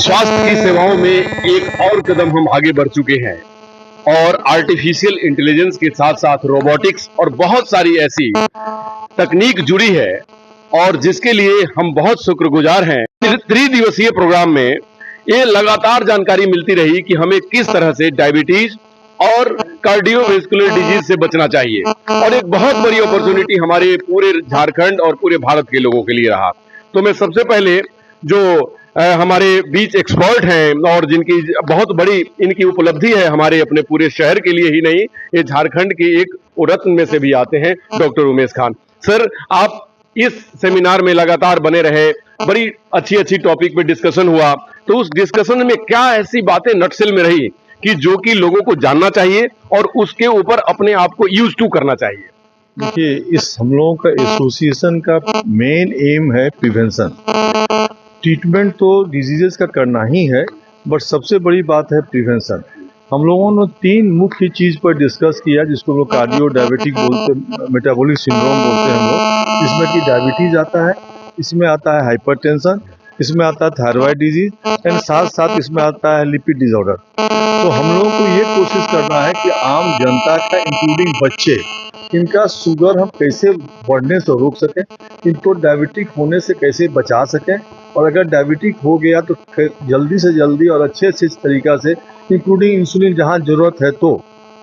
स्वास्थ्य की सेवाओं में एक और कदम हम आगे बढ़ चुके हैं और आर्टिफिशियल इंटेलिजेंस के साथ साथ रोबोटिक्स और बहुत सारी ऐसी तकनीक जुड़ी है और जिसके लिए हम बहुत शुक्रगुजार हैं। त्रिदिवसीय प्रोग्राम में ये लगातार जानकारी मिलती रही कि हमें किस तरह से डायबिटीज और कार्डियोवैस्कुलर डिजीज से बचना चाहिए और एक बहुत बड़ी अपॉर्चुनिटी हमारे पूरे झारखंड और पूरे भारत के लोगों के लिए रहा। तो मैं सबसे पहले जो हमारे बीच एक्सपर्ट हैं और जिनकी बहुत बड़ी इनकी उपलब्धि है हमारे अपने पूरे शहर के लिए ही नहीं, ये झारखंड के एक रत्न में से भी आते हैं, डॉक्टर उमेश खान सर। आप इस सेमिनार में लगातार बने रहे, बड़ी अच्छी अच्छी टॉपिक पे डिस्कशन हुआ, तो उस डिस्कशन में क्या ऐसी बातें नटसेल में रही कि जो कि लोगों को जानना चाहिए और उसके ऊपर अपने आप को यूज टू करना चाहिए? देखिए, इस हम लोगों का एसोसिएशन का मेन एम है प्रिवेंशन। ट्रीटमेंट तो डिजीजेस का करना ही है, बट सबसे बड़ी बात है प्रिवेंशन। हम लोगों ने 3 मुख्य चीज पर डिस्कस किया, जिसको हम लोग कार्डियो डायबिटिक बोलते, मेटाबॉलिक सिंड्रोम बोलते हैं हम लोग। इसमें कि डायबिटीज आता है, इसमें आता है हाइपरटेंशन, इसमें आता है थायराइड डिजीज एंड साथ साथ इसमें आता है लिपिड डिसऑर्डर। तो हम लोगों को ये कोशिश करना है कि आम जनता का इंक्लूडिंग बच्चे, इनका शुगर हम कैसे बढ़ने से रोक सकें, इनको डायबिटिक होने से कैसे बचा सकें, और अगर डायबिटिक हो गया तो जल्दी से जल्दी और अच्छे तरीका से इंक्लूडिंग इंसुलिन जहां जरूरत है तो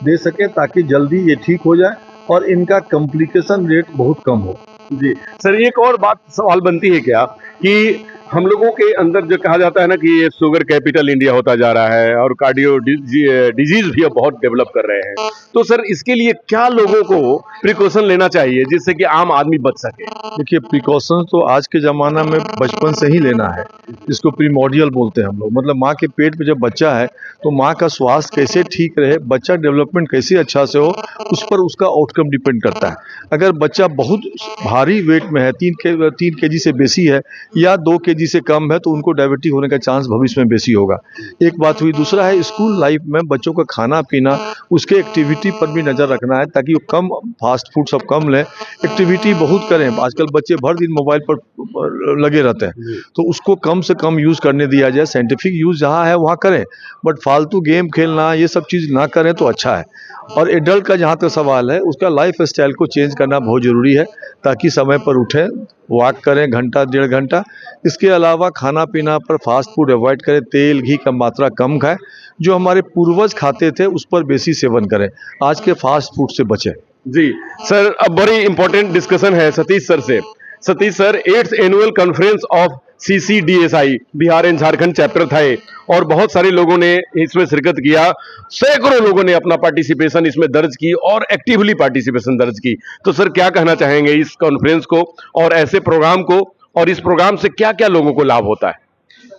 दे सकें, ताकि जल्दी ये ठीक हो जाए और इनका कॉम्प्लिकेशन रेट बहुत कम हो। जी सर, एक और बात सवाल बनती है क्या कि हम लोगों के अंदर जो कहा जाता है ना कि ये शुगर कैपिटल इंडिया होता जा रहा है और कार्डियो डिजीज भी अब बहुत डेवलप कर रहे हैं, तो सर इसके लिए क्या लोगों को प्रिकॉशन लेना चाहिए जिससे कि आम आदमी बच सके? देखिए, प्रिकॉशन तो आज के ज़माना में बचपन से ही लेना है, जिसको प्रीमोडियल बोलते हैं हम लोग। मतलब माँ के पेट में जब बच्चा है तो माँ का स्वास्थ्य कैसे ठीक रहे, बच्चा डेवलपमेंट कैसे अच्छा से हो, उस पर उसका आउटकम डिपेंड करता है। अगर बच्चा बहुत भारी वेट में है, 3 केजी से बेसी है या 2 केजी से कम है, तो उनको डायबिटिक होने का चांस भविष्य में बेसी होगा। एक बात हुई। दूसरा है स्कूल लाइफ में बच्चों का खाना पीना, उसके एक्टिविटी पर भी नज़र रखना है, ताकि वो कम फास्ट फूड सब कम लें, एक्टिविटी बहुत करें। आजकल बच्चे भर दिन मोबाइल पर लगे रहते हैं, तो उसको कम से कम यूज़ करने दिया जाए। साइंटिफिक यूज़ जहाँ है वहाँ करें, बट फालतू गेम खेलना ये सब चीज़ ना करें तो अच्छा है। और एडल्ट का जहाँ तक सवाल है, उसका लाइफ स्टाइल को चेंज करना बहुत ज़रूरी है, ताकि समय पर उठें, वॉक करें घंटा 1.5 घंटा। इसके अलावा खाना पीना पर फास्ट फूड अवॉइड करें, तेल घी का मात्रा कम खाएं, जो हमारे पूर्वज खाते थे उस पर बेसी सेवन करें, आज के फास्ट फूड से बचें। जी सर, अब बड़ी इंपॉर्टेंट डिस्कशन है सतीश सर से। Satish sir, 8th annual conference of CCDSI Bihar and Jharkhand chapter था और बहुत सारे लोगों ने इसमें शिरकत किया, सैकड़ों लोगों ने अपना पार्टिसिपेशन इसमें दर्ज की और एक्टिवली पार्टिसिपेशन दर्ज की। तो सर क्या कहना चाहेंगे इस कॉन्फ्रेंस को और ऐसे प्रोग्राम को, और इस प्रोग्राम से क्या क्या लोगों को लाभ होता है?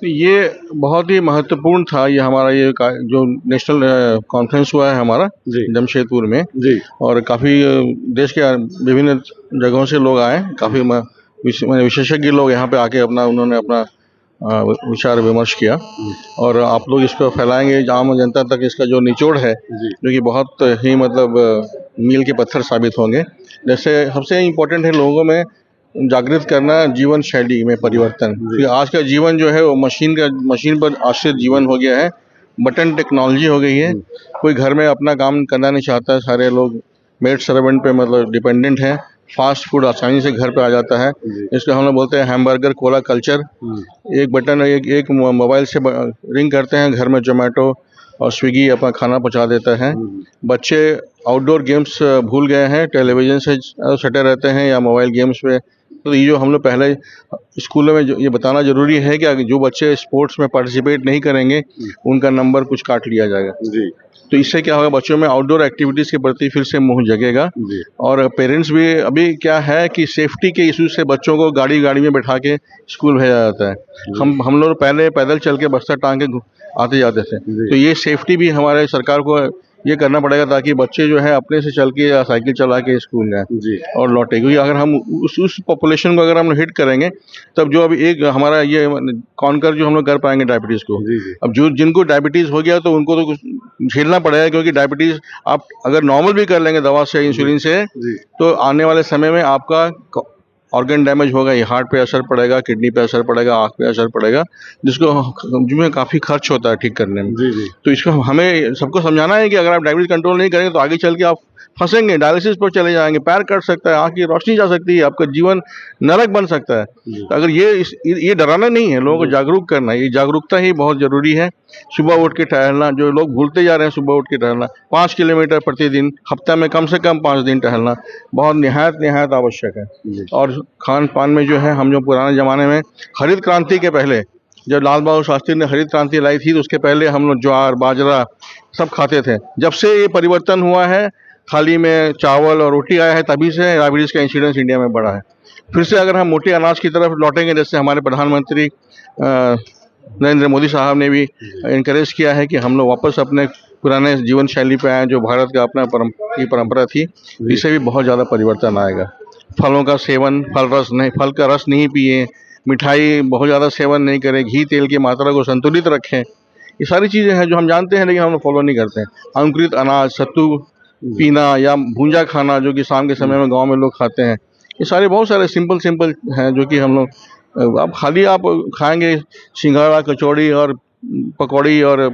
ये बहुत ही महत्वपूर्ण था। ये हमारा ये जो नेशनल कॉन्फ्रेंस हुआ है हमारा जमशेदपुर में जी, और काफ़ी देश के विभिन्न जगहों से लोग आए, काफ़ी विशेषज्ञ लोग यहाँ पे आके उन्होंने अपना विचार विमर्श किया, और आप लोग इसको फैलाएंगे आम जनता तक। इसका जो निचोड़ है जो कि बहुत ही मील के पत्थर साबित होंगे। जैसे सबसे इम्पोर्टेंट है लोगों में जागृत करना जीवन शैली में परिवर्तन, क्योंकि आज का जीवन जो है वो मशीन पर आश्रित जीवन हो गया है, बटन टेक्नोलॉजी हो गई है। कोई घर में अपना काम करना नहीं चाहता, सारे लोग मेड सर्वेंट पे डिपेंडेंट हैं। फास्ट फूड आसानी से घर पे आ जाता है, इसको हम लोग बोलते हैं हैमबर्गर कोला कल्चर। एक बटन एक मोबाइल से रिंग करते हैं, घर में जोमेटो और स्विगी अपना खाना पहुंचा देता है। बच्चे आउटडोर गेम्स भूल गए हैं, टेलीविज़न से सटे रहते हैं या मोबाइल गेम्स पे। तो ये जो हम लोग पहले स्कूलों में ये बताना ज़रूरी है कि जो बच्चे स्पोर्ट्स में पार्टिसिपेट नहीं करेंगे उनका नंबर कुछ काट लिया जाएगा जी। तो इससे क्या होगा, बच्चों में आउटडोर एक्टिविटीज़ के प्रति फिर से मोह जगेगा। और पेरेंट्स भी, अभी क्या है कि सेफ्टी के इशू से बच्चों को गाड़ी में बैठा के स्कूल भेजा जाता है। हम लोग पहले पैदल चल के बस्ता टांग के आते जाते थे, तो ये सेफ्टी भी हमारे सरकार को ये करना पड़ेगा, ताकि बच्चे जो है अपने से चल के या साइकिल चला के स्कूल जाएं और लौटे। क्योंकि अगर हम उस पॉपुलेशन को अगर हम हिट करेंगे, तब जो अभी एक हमारा ये कॉन्कर जो हम लोग कर पाएंगे डायबिटीज़ को। अब जो जिनको डायबिटीज़ हो गया तो उनको तो कुछ झेलना पड़ेगा, क्योंकि डायबिटीज़ आप अगर नॉर्मल भी कर लेंगे दवा से, इंसुलिन से, तो आने वाले समय में आपका ऑर्गन डैमेज होगा, ये हार्ट पे असर पड़ेगा, किडनी पे असर पड़ेगा, आँख पे असर पड़ेगा, जिसमें काफ़ी खर्च होता है ठीक करने में। जी। तो इसको हमें सबको समझाना है कि अगर आप डायबिटीज कंट्रोल नहीं करेंगे तो आगे चल के आप फंसेंगे, डायलिसिस पर चले जाएंगे, पैर कट सकता है, आँख की रोशनी जा सकती है, आपका जीवन नरक बन सकता है। तो अगर ये डराना नहीं है, लोगों को जागरूक करना है, ये जागरूकता ही बहुत ज़रूरी है। सुबह उठ के टहलना, जो लोग भूलते जा रहे हैं, सुबह उठ के टहलना 5 किलोमीटर प्रतिदिन, हफ्ता में कम से कम 5 दिन टहलना बहुत निहायत आवश्यक है। और खान पान में जो है, हम जो पुराने ज़माने में हरित क्रांति के पहले, जब लाल बहादुर शास्त्री ने हरित क्रांति लाई थी, तो उसके पहले हम लोग ज्वार बाजरा सब खाते थे। जब से ये परिवर्तन हुआ है, थाली में चावल और रोटी आया है, तभी से डायबिटीज़ का इंसिडेंस इंडिया में बढ़ा है। फिर से अगर हम मोटे अनाज की तरफ लौटेंगे, जैसे हमारे प्रधानमंत्री नरेंद्र मोदी साहब ने भी इनकरेज किया है कि हम लोग वापस अपने पुराने जीवन शैली पे आए, जो भारत का अपना परंपरा थी, इससे भी बहुत ज़्यादा परिवर्तन आएगा। फलों का सेवन, फल का रस नहीं पिए, मिठाई बहुत ज़्यादा सेवन नहीं करें, घी तेल की मात्रा को संतुलित रखें। ये सारी चीज़ें हैं जो हम जानते हैं लेकिन हम लोग फॉलो नहीं करते हैं। अंकुरित अनाज, सत्तू पीना या भूंजा खाना, जो कि शाम के समय में गांव में लोग खाते हैं, ये सारे बहुत सारे सिंपल हैं जो कि हम लोग आप खाएंगे सिंघाड़ा, कचौड़ी और पकौड़ी और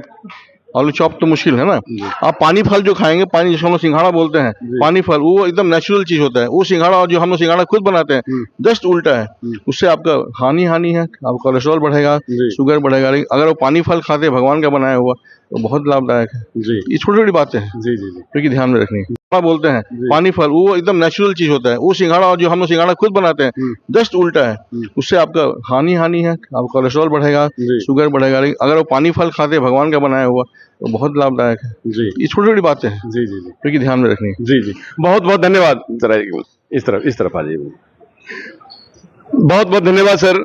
आलू चॉप तो मुश्किल है ना। आप पानी फल जो खाएंगे, पानी जिसको हम लोग सिंघाड़ा बोलते हैं, पानी फल, वो एकदम नेचुरल चीज होता है। वो सिंघाड़ा और जो हम लोग सिंघाड़ा खुद बनाते हैं, जस्ट उल्टा है। उससे आपका हानि है, आपका कोलेस्ट्रॉल बढ़ेगा, शुगर बढ़ेगा। लेकिन अगर वो पानी फल खाते हैं भगवान का बनाया हुआ, तो बहुत लाभदायक है। ये छोटी छोटी बातें हैं जो कि ध्यान में रखनी है। बोलते हैं पानी फल, वो एकदम नेचुरल चीज होता है। वो सिंघाड़ा और जो हम लोग सिंघाड़ा खुद बनाते हैं, जस्ट उल्टा है। उससे आपका हानि है, आपका कोलेस्ट्रॉल बढ़ेगा, शुगर बढ़ेगा। लेकिन अगर वो पानी फल खाते हैं भगवान का बनाया हुआ, तो बहुत लाभदायक है। ये छोटी छोटी बातें हैं जो कि ध्यान में रखनी है। जी। बहुत बहुत धन्यवाद। जरा इस तरफ आ जाइए। बहुत बहुत धन्यवाद sir.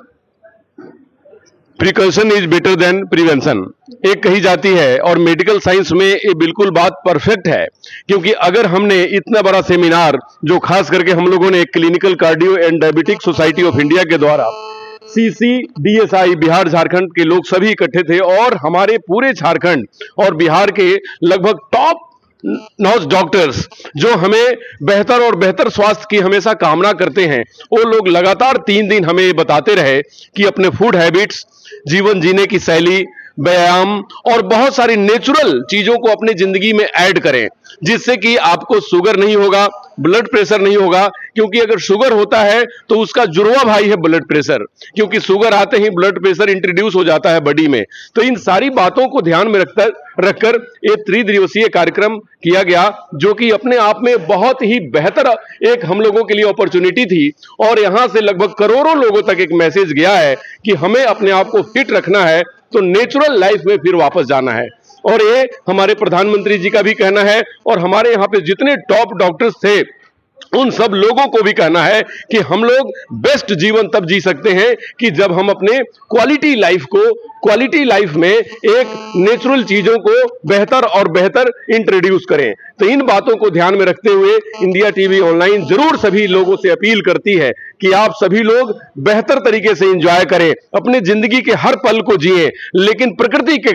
Precaution is better than prevention, एक कही जाती है, और मेडिकल साइंस में ये बिल्कुल बात परफेक्ट है। क्योंकि अगर हमने इतना बड़ा सेमिनार, जो खास करके हम लोगों ने clinical cardio and diabetic society of India के द्वारा, CCDSI बिहार झारखंड के लोग सभी इकट्ठे थे, और हमारे पूरे झारखंड और बिहार के लगभग टॉप नॉच डॉक्टर्स जो हमें बेहतर और बेहतर स्वास्थ्य की हमेशा कामना करते हैं, वो लोग लगातार 3 दिन हमें बताते रहे कि अपने फूड हैबिट्स, जीवन जीने की शैली, व्यायाम और बहुत सारी नेचुरल चीजों को अपनी जिंदगी में ऐड करें, जिससे कि आपको शुगर नहीं होगा, ब्लड प्रेशर नहीं होगा। क्योंकि अगर शुगर होता है तो उसका जुड़वा भाई है ब्लड प्रेशर, क्योंकि शुगर आते ही ब्लड प्रेशर इंट्रोड्यूस हो जाता है बॉडी में। तो इन सारी बातों को ध्यान में रखकर ये 3 दिवसीय कार्यक्रम किया गया, जो कि अपने आप में बहुत ही बेहतर एक हम लोगों के लिए अपॉर्चुनिटी थी। और यहां से लगभग करोड़ों लोगों तक एक मैसेज गया है कि हमें अपने आप को फिट रखना है, तो नेचुरल लाइफ में फिर वापस जाना है। और ये हमारे प्रधानमंत्री जी का भी कहना है, और हमारे यहाँ पे जितने टॉप डॉक्टर्स थे उन सब लोगों को भी कहना है कि हम लोग बेस्ट जीवन तब जी सकते हैं कि जब हम अपने क्वालिटी लाइफ में एक नेचुरल चीजों को बेहतर और बेहतर इंट्रोड्यूस करें। तो इन बातों को ध्यान में रखते हुए इंडिया टीवी ऑनलाइन जरूर सभी लोगों से अपील करती है कि आप सभी लोग बेहतर तरीके से एंजॉय करें, अपनी जिंदगी के हर पल को जिए, लेकिन प्रकृति के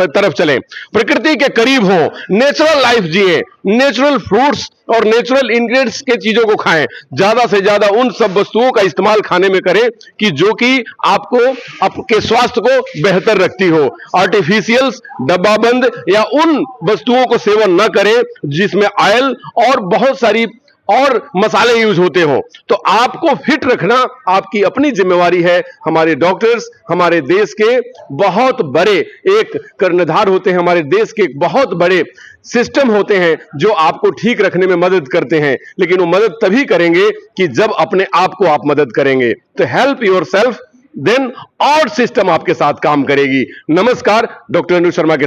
तरफ चलें, प्रकृति के करीब हो, नेचुरल लाइफ जिए, नेचुरल फ्रूट्स और नेचुरल इंग्रेडिएंट्स के चीजों को खाएं। ज्यादा से ज्यादा उन सब वस्तुओं का इस्तेमाल खाने में करें कि जो कि आपको आपके स्वास्थ्य को बेहतर रखती हो। आर्टिफिशियल्स, डब्बाबंद या उन वस्तुओं को सेवन न करें जिसमें ऑयल और बहुत सारी और मसाले यूज होते हो। तो आपको फिट रखना आपकी अपनी जिम्मेवारी है। हमारे डॉक्टर्स हमारे देश के बहुत बड़े एक कर्णधार होते हैं, हमारे देश के बहुत बड़े सिस्टम होते हैं जो आपको ठीक रखने में मदद करते हैं, लेकिन वो मदद तभी करेंगे कि जब अपने आप को आप मदद करेंगे। तो हेल्प योरसेल्फ, देन और सिस्टम आपके साथ काम करेगी। नमस्कार, डॉक्टर अनु शर्मा के